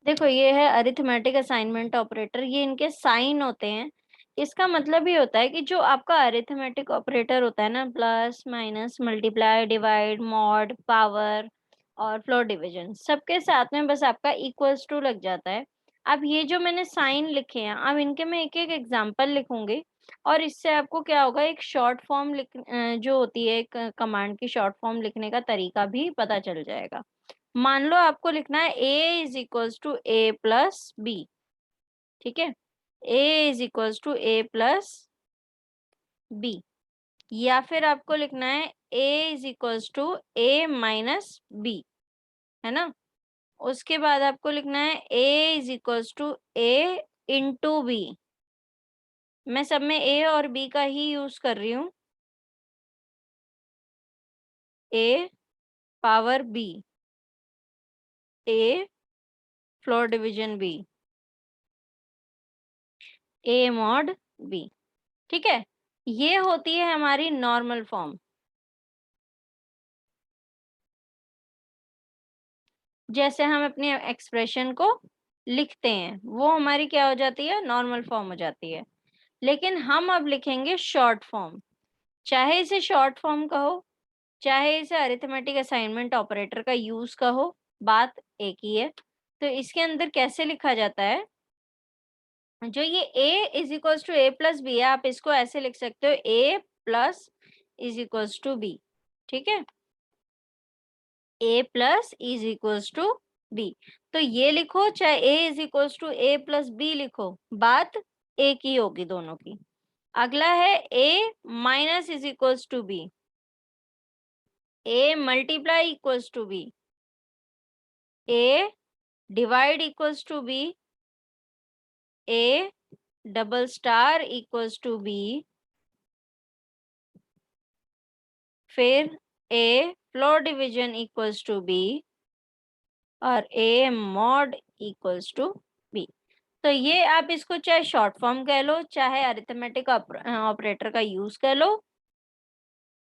देखो ये है अरिथमेटिक असाइनमेंट ऑपरेटर, ये इनके साइन होते हैं। इसका मतलब ये होता है कि जो आपका अरिथमेटिक ऑपरेटर होता है ना, plus minus multiply divide mod power और फ्लोर डिवीजन, सबके साथ में बस आपका इक्वल्स टू लग जाता है। अब ये जो मैंने साइन लिखे हैं, अब इनके मैं एक एक एग्जाम्पल लिखूंगी और इससे आपको क्या होगा, एक शॉर्ट फॉर्म जो होती है एक कमांड की शॉर्ट फॉर्म लिखने का तरीका भी पता चल जाएगा। मान लो आपको लिखना है a is equals to a plus b, ठीक है, a is equals to a plus b, या फिर आपको लिखना है a is equals to a minus b, है ना। उसके बाद आपको लिखना है a is equals to a into b. मैं सब में a और b का ही यूज कर रही हूँ, a power b, a floor division b, a mod b, ठीक है। ये होती है हमारी नॉर्मल फॉर्म। जैसे हम अपने एक्सप्रेशन को लिखते हैं वो हमारी क्या हो जाती है, नॉर्मल फॉर्म हो जाती है। लेकिन हम अब लिखेंगे शॉर्ट फॉर्म, चाहे इसे शॉर्ट फॉर्म कहो, चाहे इसे अरिथमेटिक असाइनमेंट ऑपरेटर का यूज कहो, बात एक ही है। तो इसके अंदर कैसे लिखा जाता है, जो ये a is equals to a plus b है, आप इसको ऐसे लिख सकते हो a plus is equals to b, ठीक है, a plus is equals to b. तो ये लिखो चाहे a is equals to a plus b लिखो, बात एक ही होगी दोनों की। अगला है a minus is equals to b, a multiply equals to b, a divide equals to b, a double star equals to b, फिर a floor division equals to b और a mod equals to b. तो ये आप इसको चाहे short form कह लो, चाहे arithmetic operator का यूज कर लो,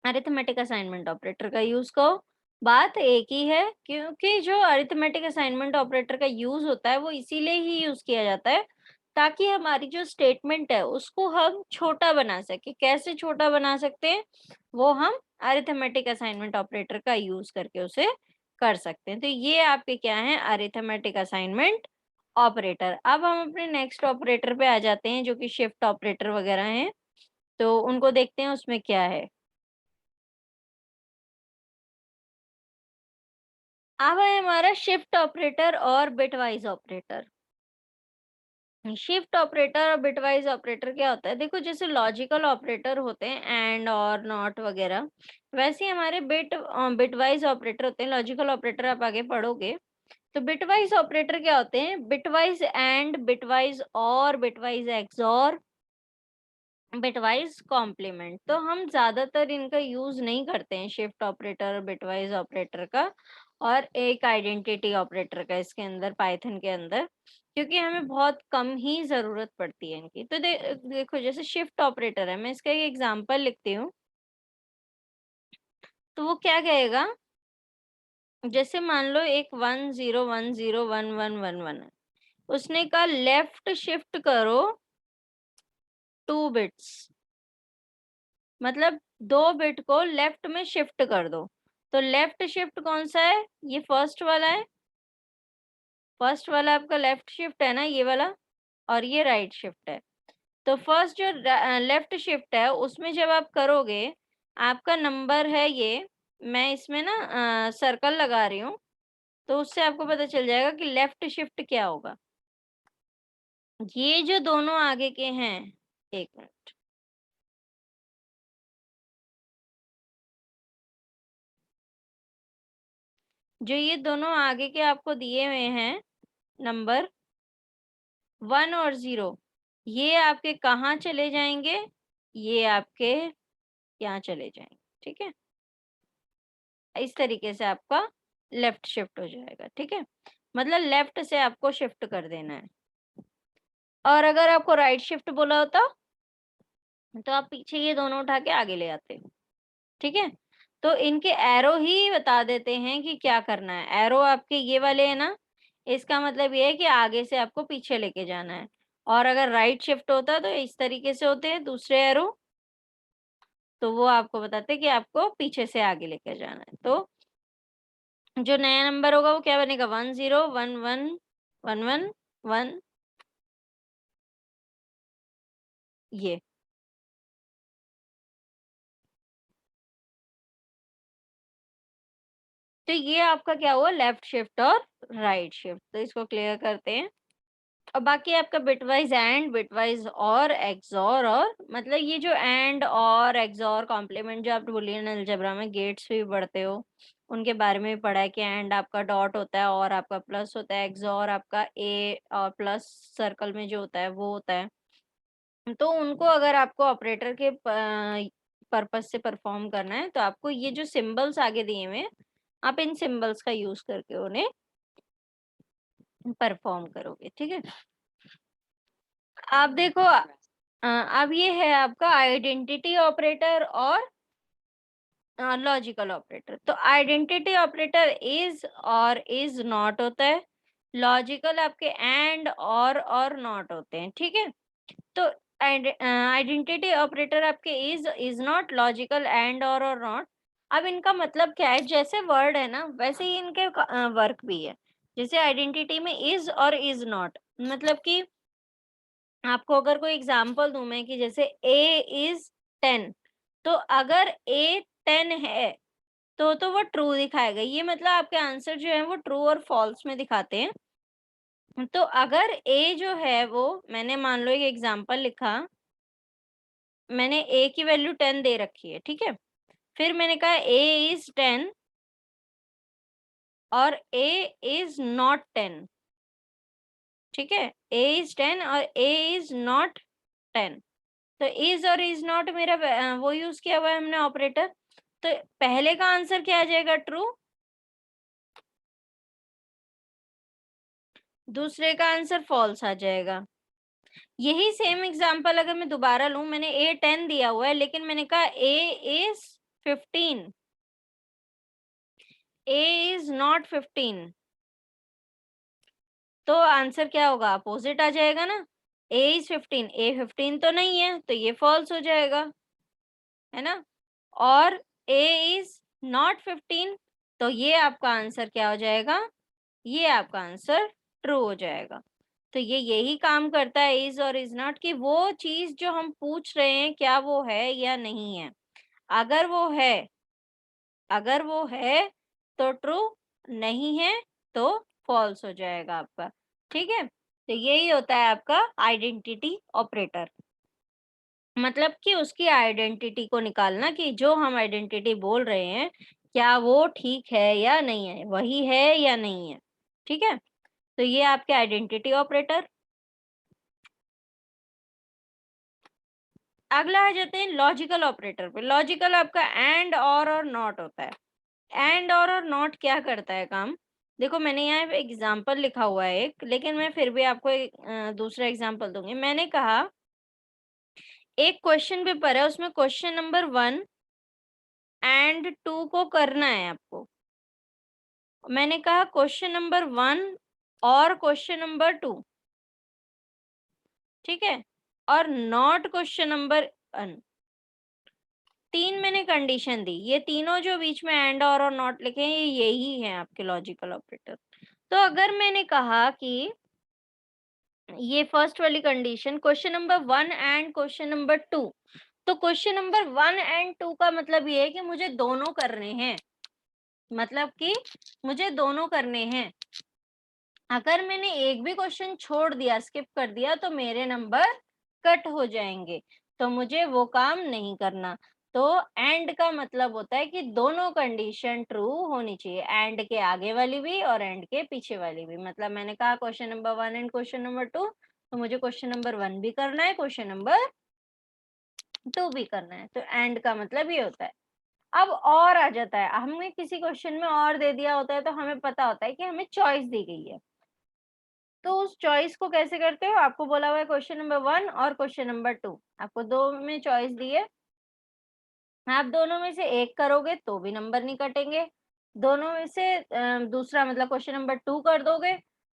अरिथमेटिक असाइनमेंट ऑपरेटर का यूज करो, बात एक ही है। क्योंकि जो अरिथमेटिक असाइनमेंट ऑपरेटर का यूज होता है वो इसीलिए ही यूज किया जाता है ताकि हमारी जो स्टेटमेंट है उसको हम छोटा बना सके। कैसे छोटा बना सकते हैं, वो हम अरिथमेटिक असाइनमेंट ऑपरेटर का यूज करके उसे कर सकते हैं। तो ये आपके क्या है, अरिथमेटिक असाइनमेंट ऑपरेटर। अब हम अपने नेक्स्ट ऑपरेटर पे आ जाते हैं जो कि शिफ्ट ऑपरेटर वगैरह हैं, तो उनको देखते हैं उसमें क्या है। अब है हमारा शिफ्ट ऑपरेटर और बिटवाइज ऑपरेटर। शिफ्ट ऑपरेटर और बिटवाइज ऑपरेटर क्या होता है, देखो जैसे लॉजिकल ऑपरेटर होते हैं एंड और नॉट वगैरह, वैसे ही हमारे बिटवाइज ऑपरेटर होते हैं। लॉजिकल ऑपरेटर आप आगे पढ़ोगे। तो बिटवाइज ऑपरेटर क्या होते हैं, बिटवाइज एंड, बिटवाइज और, बिटवाइज एक्सऑर, बिटवाइज कॉम्प्लीमेंट। तो हम ज्यादातर इनका यूज नहीं करते हैं, शिफ्ट ऑपरेटर और बिटवाइज ऑपरेटर का, और एक आइडेंटिटी ऑपरेटर का इसके अंदर, पाइथन के अंदर, क्योंकि हमें बहुत कम ही जरूरत पड़ती है इनकी। तो देखो जैसे शिफ्ट ऑपरेटर है, मैं इसका एक एग्जांपल लिखती हूँ। तो वो क्या कहेगा, जैसे मान लो एक 10101111 है, उसने कहा लेफ्ट शिफ्ट करो 2 बिट्स, मतलब 2 बिट को लेफ्ट में शिफ्ट कर दो। तो लेफ्ट शिफ्ट कौन सा है, ये फर्स्ट वाला है, फर्स्ट वाला आपका लेफ्ट शिफ्ट है ना, ये वाला, और ये राइट शिफ्ट है। तो फर्स्ट जो लेफ्ट शिफ्ट है उसमें जब आप करोगे, आपका नंबर है ये, मैं इसमें ना सर्कल लगा रही हूँ, तो उससे आपको पता चल जाएगा कि लेफ्ट शिफ्ट क्या होगा। ये जो दोनों आगे के हैं, एक मिनट, जो ये दोनों आगे के आपको दिए हुए हैं नंबर 1 और 0, ये आपके कहाँ चले जाएंगे, ये आपके यहाँ चले जाएंगे, ठीक है। इस तरीके से आपका लेफ्ट शिफ्ट हो जाएगा, ठीक है, मतलब लेफ्ट से आपको शिफ्ट कर देना है। और अगर आपको राइट शिफ्ट बोला होता तो आप पीछे ये दोनों उठा के आगे ले आते, ठीक है। तो इनके एरो ही बता देते हैं कि क्या करना है। एरो आपके ये वाले है ना, इसका मतलब ये है कि आगे से आपको पीछे लेके जाना है। और अगर राइट शिफ्ट होता तो इस तरीके से होते हैं दूसरे एरो, तो वो आपको बताते हैं कि आपको पीछे से आगे लेके जाना है। तो जो नया नंबर होगा वो क्या बनेगा? 1 0 1 1 1 1 1, ये। तो ये आपका क्या हुआ? लेफ्ट शिफ्ट और राइट शिफ्ट। तो इसको क्लियर करते हैं। और बाकी आपका बिटवाइज एंड, बिटवाइज और, एक्सॉर और, मतलब ये जो एंड और एक्सॉर कॉम्प्लीमेंट जो आप बूलियन अलजेब्रा में गेट्स भी पढ़ते हो, उनके बारे में भी पढ़ा है कि एंड आपका डॉट होता है और आपका प्लस होता है, एक्सॉर आपका ए और प्लस सर्कल में जो होता है वो होता है। तो उनको अगर आपको ऑपरेटर के पर्पज से परफॉर्म करना है तो आपको ये जो सिंबल्स आगे दिए हुए हैं, आप इन सिंबल्स का यूज करके उन्हें परफॉर्म करोगे। ठीक है, आप देखो अब ये है आपका आइडेंटिटी ऑपरेटर और लॉजिकल ऑपरेटर। तो आइडेंटिटी ऑपरेटर इज और इज नॉट होता है, लॉजिकल आपके एंड और नॉट होते हैं। ठीक है, तो आइडेंटिटी ऑपरेटर आपके इज नॉट, लॉजिकल एंड और नॉट। अब इनका मतलब क्या है? जैसे वर्ड है ना वैसे ही इनके वर्क भी है। जैसे आइडेंटिटी में इज और इज नॉट, मतलब कि आपको अगर कोई एग्जांपल दूं मैं कि जैसे ए इज 10, तो अगर ए 10 है तो वो ट्रू दिखाएगा। ये मतलब आपके आंसर जो है वो ट्रू और फॉल्स में दिखाते हैं। तो अगर ए जो है वो, मैंने मान लो एक एग्जांपल लिखा, मैंने ए की वैल्यू 10 दे रखी है। ठीक है, फिर मैंने कहा ए इज 10 और ए इज नॉट 10। ठीक है, ए इज 10 और ए इज नॉट 10। तो इज और इज नॉट मेरा वो यूज किया हुआ है हमने ऑपरेटर। तो पहले का आंसर क्या आ जाएगा? ट्रू। दूसरे का आंसर फॉल्स आ जाएगा। यही सेम एग्जांपल अगर मैं दोबारा लूं, मैंने ए 10 दिया हुआ है लेकिन मैंने कहा ए इज 15, ए इज नॉट 15, तो आंसर क्या होगा? अपोजिट आ जाएगा ना। ए इज 15, ए 15 तो नहीं है तो ये फॉल्स हो जाएगा, है ना। और ए इज नॉट 15, तो ये आपका आंसर क्या हो जाएगा? ये आपका आंसर ट्रू हो जाएगा। तो ये यही काम करता है इज और इज नॉट, कि वो चीज जो हम पूछ रहे हैं क्या वो है या नहीं है। अगर वो है, अगर वो है तो ट्रू, नहीं है तो फॉल्स हो जाएगा आपका। ठीक है, तो यही होता है आपका आइडेंटिटी ऑपरेटर। मतलब कि उसकी आइडेंटिटी को निकालना कि जो हम आइडेंटिटी बोल रहे हैं क्या वो ठीक है या नहीं है, वही है या नहीं है। ठीक है, तो ये आपके आइडेंटिटी ऑपरेटर। अगला आ जाते हैं लॉजिकल ऑपरेटर पे। लॉजिकल आपका एंड और नॉट होता है। एंड और नॉट क्या करता है काम? देखो मैंने यहाँ पे एग्जाम्पल लिखा हुआ है एक, लेकिन मैं फिर भी आपको एक दूसरा एग्जाम्पल दूंगी। मैंने कहा एक क्वेश्चन पेपर है, उसमें क्वेश्चन नंबर 1 एंड 2 को करना है आपको। मैंने कहा क्वेश्चन नंबर 1 और क्वेश्चन नंबर 2, ठीक है, और नॉट क्वेश्चन नंबर 1। 3 मैंने कंडीशन दी, ये तीनों जो बीच में एंड और नॉट लिखे हैं ये यही है आपके लॉजिकल ऑपरेटर। तो अगर मैंने कहा कि ये फर्स्ट वाली condition question number 1 and question number 2, तो क्वेश्चन नंबर 1 एंड 2 का मतलब ये है कि मुझे दोनों करने हैं, मतलब कि मुझे दोनों करने हैं। अगर मैंने एक भी क्वेश्चन छोड़ दिया, स्किप कर दिया, तो मेरे नंबर कट हो जाएंगे, तो मुझे वो काम नहीं करना। तो एंड का मतलब होता है कि दोनों कंडीशन ट्रू होनी चाहिए, एंड के आगे वाली भी और एंड के पीछे वाली भी। मतलब मैंने कहा question number 1 and question number 2, तो मुझे क्वेश्चन नंबर 1 भी करना है, क्वेश्चन नंबर 2 भी करना है। तो एंड का मतलब ये होता है। अब और आ जाता है, हमने किसी क्वेश्चन में और दे दिया होता है तो हमें पता होता है कि हमें चॉइस दी गई है, तो उस चॉइस को कैसे करते हो? आपको बोला हुआ है क्वेश्चन नंबर 1 और क्वेश्चन नंबर 2, आपको दो में चॉइस दी है, आप दोनों में से एक करोगे तो भी नंबर नहीं कटेंगे। दोनों में से दूसरा मतलब क्वेश्चन नंबर 2 कर दोगे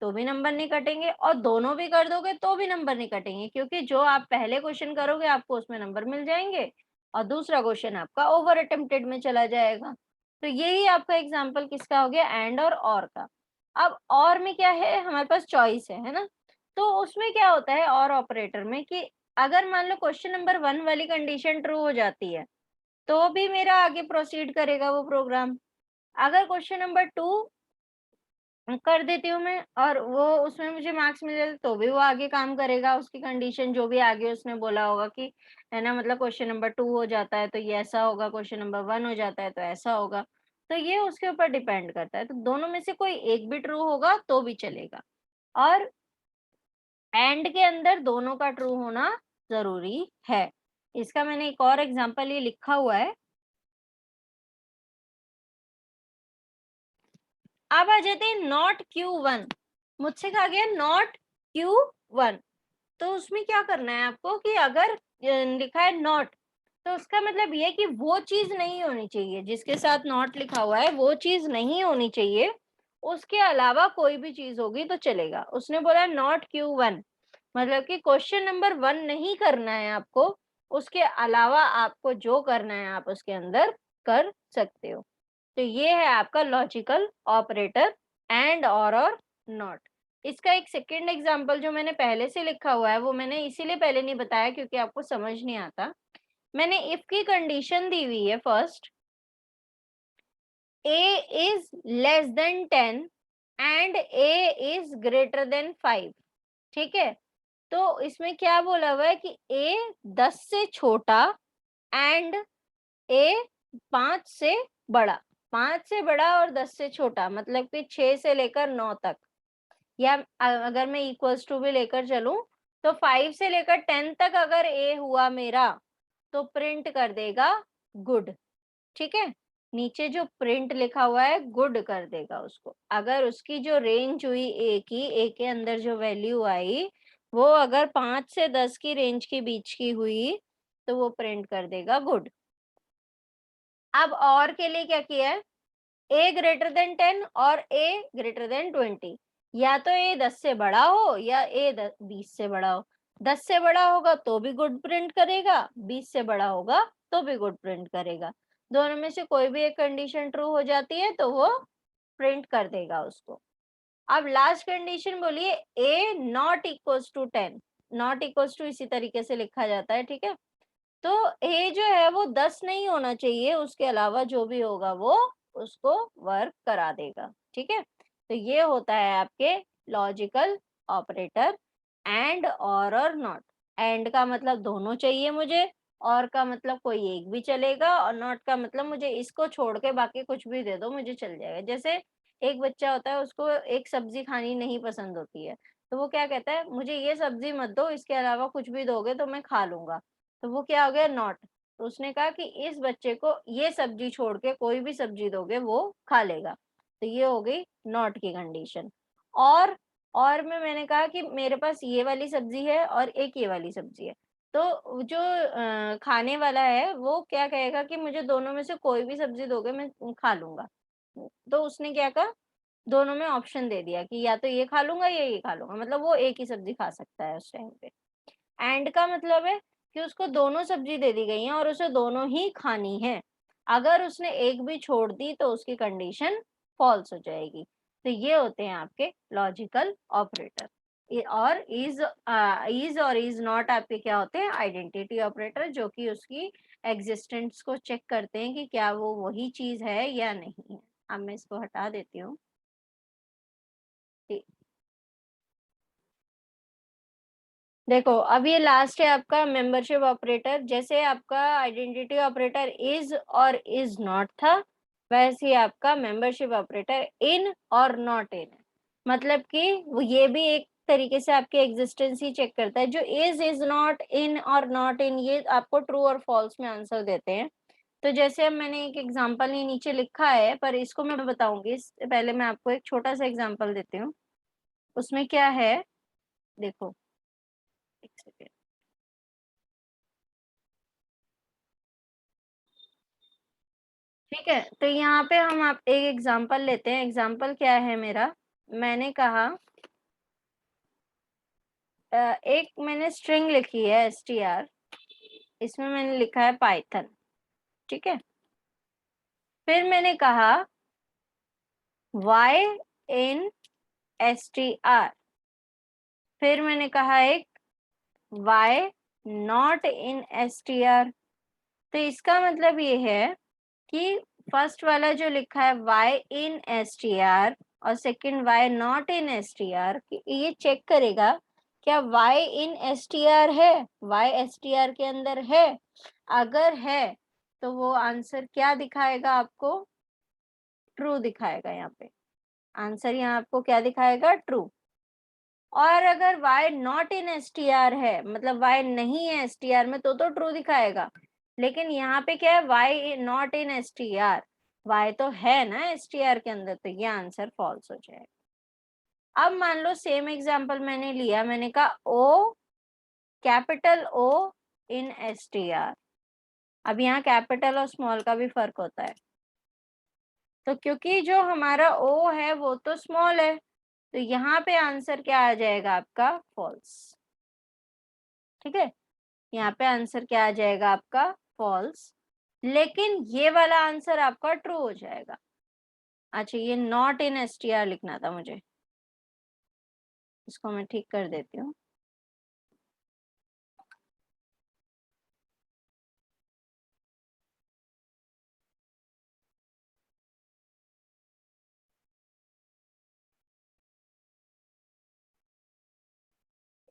तो भी नंबर नहीं कटेंगे, और दोनों भी कर दोगे तो भी नंबर नहीं कटेंगे, क्योंकि जो आप पहले क्वेश्चन करोगे आपको उसमें नंबर मिल जाएंगे और दूसरा क्वेश्चन आपका ओवर अटेम्प्टेड में चला जाएगा। तो यही आपका एग्जाम्पल किसका हो गया, एंड और का। अब और में क्या है, हमारे पास चॉइस है ना। तो उसमें क्या होता है और ऑपरेटर में कि अगर मान लो क्वेश्चन नंबर 1 वाली कंडीशन ट्रू हो जाती है तो भी मेरा आगे प्रोसीड करेगा वो प्रोग्राम। अगर क्वेश्चन नंबर 2 कर देती हूँ मैं और वो उसमें मुझे मार्क्स मिल जाते तो भी वो आगे काम करेगा, उसकी कंडीशन जो भी आगे उसने बोला होगा कि है ना, मतलब क्वेश्चन नंबर 2 हो जाता है तो ये ऐसा होगा, क्वेश्चन नंबर 1 हो जाता है तो ऐसा होगा। तो ये उसके ऊपर डिपेंड करता है, तो दोनों में से कोई एक भी ट्रू होगा तो भी चलेगा। और एंड के अंदर दोनों का ट्रू होना जरूरी है। इसका मैंने एक और एग्जांपल ये लिखा हुआ है। अब आ जाते हैं नॉट Q1। मुझसे कहा गया नॉट Q1, तो उसमें क्या करना है आपको कि अगर लिखा है नॉट तो उसका मतलब ये है कि वो चीज नहीं होनी चाहिए, जिसके साथ नॉट लिखा हुआ है वो चीज नहीं होनी चाहिए, उसके अलावा कोई भी चीज होगी तो चलेगा। उसने बोला नॉट Q1, मतलब कि क्वेश्चन नंबर 1 नहीं करना है आपको, उसके अलावा आपको जो करना है आप उसके अंदर कर सकते हो। तो ये है आपका लॉजिकल ऑपरेटर एंड और नॉट। इसका एक सेकेंड एग्जांपल जो मैंने पहले से लिखा हुआ है वो मैंने इसीलिए पहले नहीं बताया क्योंकि आपको समझ नहीं आता। मैंने इफ की कंडीशन दी हुई है first, a is less than 10 and a is greater than 5। ठीक है, तो इसमें क्या बोला हुआ है कि a 10 से छोटा एंड a 5 से बड़ा। 5 से बड़ा और 10 से छोटा मतलब कि 6 से लेकर 9 तक, या अगर मैं इक्वल्स टू भी लेकर चलूं तो 5 से लेकर 10 तक अगर a हुआ मेरा तो प्रिंट कर देगा गुड। ठीक है, नीचे जो प्रिंट लिखा हुआ है गुड कर देगा उसको। अगर उसकी जो रेंज हुई ए की, ए के अंदर जो वैल्यू आई वो अगर 5 से 10 की रेंज के बीच की हुई तो वो प्रिंट कर देगा गुड। अब और के लिए क्या किया है, ए ग्रेटर देन 10 और ए ग्रेटर देन 20, या तो ए 10 से बड़ा हो या ए 20 से बड़ा हो। 10 से बड़ा होगा तो भी गुड प्रिंट करेगा, 20 से बड़ा होगा तो भी गुड प्रिंट करेगा। दोनों में से कोई भी एक कंडीशन ट्रू हो जाती है तो वो प्रिंट कर देगा उसको। अब लास्ट कंडीशन बोलिए A not equals to 10। Not equals to इसी तरीके से लिखा जाता है, ठीक है। तो ए जो है वो 10 नहीं होना चाहिए, उसके अलावा जो भी होगा वो उसको वर्क करा देगा। ठीक है, तो ये होता है आपके लॉजिकल ऑपरेटर एंड और नॉट। एंड का मतलब दोनों चाहिए मुझे, और का मतलब कोई एक भी चलेगा, और नॉट का मतलब मुझे इसको छोड़ के बाकी कुछ भी दे दो मुझे चल जाएगा। जैसे एक बच्चा होता है उसको एक सब्जी खानी नहीं पसंद होती है, तो वो क्या कहता है, मुझे ये सब्जी मत दो, इसके अलावा कुछ भी दोगे तो मैं खा लूंगा। तो वो क्या हो गया, नॉट। तो उसने कहा कि इस बच्चे को ये सब्जी छोड़ के कोई भी सब्जी दोगे वो खा लेगा, तो ये हो गई नॉट की कंडीशन। और में मैंने कहा कि मेरे पास ये वाली सब्जी है और एक ये वाली सब्जी है, तो जो खाने वाला है वो क्या कहेगा कि मुझे दोनों में से कोई भी सब्जी दोगे मैं खा लूंगा। तो उसने क्या कहा, दोनों में ऑप्शन दे दिया कि या तो ये खा लूंगा या ये खा लूंगा, मतलब वो एक ही सब्जी खा सकता है उस टाइम पे। एंड का मतलब है कि उसको दोनों सब्जी दे दी गई हैं और उसे दोनों ही खानी है। अगर उसने एक भी छोड़ दी तो उसकी कंडीशन फॉल्स हो जाएगी। तो ये होते हैं आपके लॉजिकल ऑपरेटर। और इज और इज नॉट आपके क्या होते हैं, आइडेंटिटी ऑपरेटर, जो कि उसकी एग्जिस्टेंस को चेक करते हैं कि क्या वो वही चीज है या नहीं है। अब मैं इसको हटा देती हूँ। देखो अब ये लास्ट है आपका मेंबरशिप ऑपरेटर। जैसे आपका आइडेंटिटी ऑपरेटर इज और इज नॉट था, वैसे ही आपका मेंबरशिप ऑपरेटर इन और नॉट इन है। मतलब कि वो ये भी एक तरीके से आपके एग्जिस्टेंस ही चेक करता है। जो इज नॉट इन और नॉट इन ये आपको ट्रू और फॉल्स में आंसर देते हैं। तो जैसे अब मैंने एक एग्जांपल ही नीचे लिखा है पर इसको मैं बताऊंगी, इससे पहले मैं आपको एक छोटा सा एग्जांपल देती हूँ। उसमें क्या है, देखो एक सेकेंड। ठीक है, तो यहाँ पे हम आप एक एग्जांपल लेते हैं। एग्जांपल क्या है मेरा, मैंने कहा एक मैंने स्ट्रिंग लिखी है str, इसमें मैंने लिखा है पाइथन, ठीक है। फिर मैंने कहा y in str, फिर मैंने कहा एक y नॉट इन str। तो इसका मतलब ये है कि फर्स्ट वाला जो लिखा है y इन str और second y not in str, ये चेक करेगा क्या y इन str है, y str के अंदर है। अगर है तो वो आंसर क्या दिखाएगा आपको, ट्रू दिखाएगा। यहाँ पे आंसर यहाँ आपको क्या दिखाएगा, ट्रू। और अगर y नॉट इन str है, मतलब y नहीं है str में, तो ट्रू दिखाएगा। लेकिन यहाँ पे क्या है, y not in str, y तो है ना str के अंदर, तो ये आंसर फॉल्स हो जाएगा। अब मान लो सेम एग्जांपल मैंने लिया, मैंने कहा o, कैपिटल O इन str। अब यहाँ कैपिटल और स्मॉल का भी फर्क होता है, तो क्योंकि जो हमारा O है वो तो स्मॉल है, तो यहाँ पे आंसर क्या आ जाएगा आपका, फॉल्स। ठीक है, यहाँ पे आंसर क्या आ जाएगा आपका, फॉल्स। लेकिन ये वाला आंसर आपका ट्रू हो जाएगा। अच्छा, ये नॉट इन str लिखना था मुझे, इसको मैं ठीक कर देती हूँ।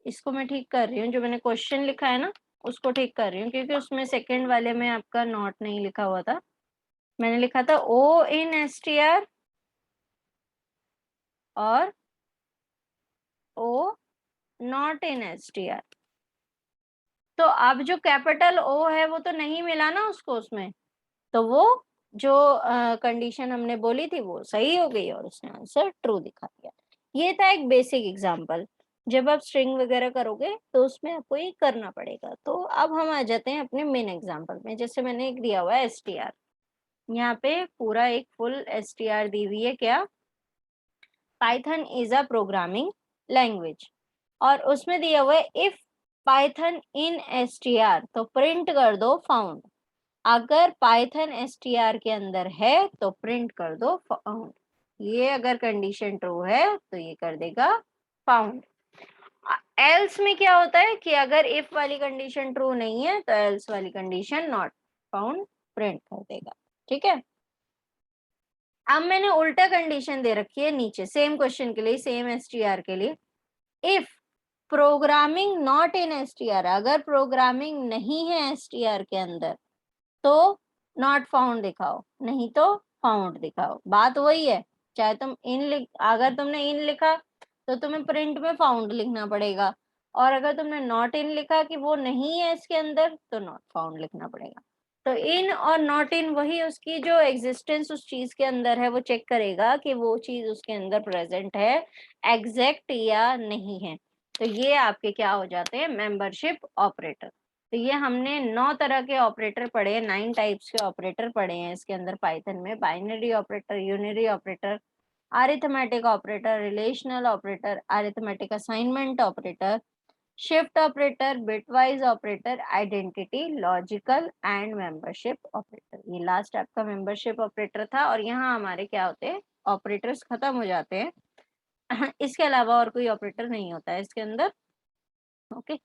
इसको मैं ठीक कर रही हूँ, जो मैंने क्वेश्चन लिखा है ना उसको ठीक कर रही हूँ, क्योंकि उसमें सेकंड वाले में आपका नॉट नहीं लिखा हुआ था। मैंने लिखा था o इन str और o नॉट इन str। तो अब जो कैपिटल O है वो तो नहीं मिला ना उसको उसमें, तो वो जो कंडीशन हमने बोली थी वो सही हो गई और उसने आंसर ट्रू दिखा दिया। ये था एक बेसिक एग्जांपल। जब आप स्ट्रिंग वगैरह करोगे तो उसमें आपको ये करना पड़ेगा। तो अब हम आ जाते हैं अपने मेन एग्जांपल में। जैसे मैंने एक दिया हुआ है str, यहाँ पे पूरा एक फुल str दी हुई है, क्या, Python is a programming language, और उसमें दिया हुआ है इफ पाइथन इन str तो प्रिंट कर दो फाउंड। अगर पाइथन str के अंदर है तो प्रिंट कर दो फाउंड। ये अगर कंडीशन ट्रू है तो ये कर देगा फाउंड। एल्स में क्या होता है कि अगर इफ वाली कंडीशन ट्रू नहीं है तो एल्स वाली कंडीशन नॉट फाउंड प्रिंट कर देगा। ठीक है, अब मैंने उल्टा कंडीशन दे रखी है नीचे, सेम क्वेश्चन के लिए, सेम str के लिए। If programming not in str, अगर प्रोग्रामिंग नहीं है str के अंदर तो नॉट फाउंड दिखाओ, नहीं तो फाउंड दिखाओ। बात वही है, चाहे तुम अगर तुमने इन लिखा तो तुम्हें प्रिंट में फाउंड लिखना पड़ेगा, और अगर तुमने नॉट इन लिखा कि वो नहीं है इसके अंदर तो नॉट फाउंड लिखना पड़ेगा। तो इन और नॉट इन वही उसकी जो एग्जिस्टेंस उस चीज के अंदर है वो चेक करेगा कि वो चीज उसके अंदर प्रेजेंट है एग्जैक्ट या नहीं है। तो ये आपके क्या हो जाते हैं, मेंबरशिप ऑपरेटर। तो ये हमने 9 तरह के ऑपरेटर पढ़े हैं, 9 टाइप्स के ऑपरेटर पढ़े हैं इसके अंदर पाइथन में। Binary operator, unary operator, arithmetic operator, relational operator, arithmetic assignment operator, shift operator, bitwise operator, identity, logical and membership operator. ये लास्ट आपका मेंबरशिप ऑपरेटर था, और यहाँ हमारे क्या होते हैं, ऑपरेटर्स खत्म हो जाते हैं। इसके अलावा और कोई ऑपरेटर नहीं होता है इसके अंदर। ओके।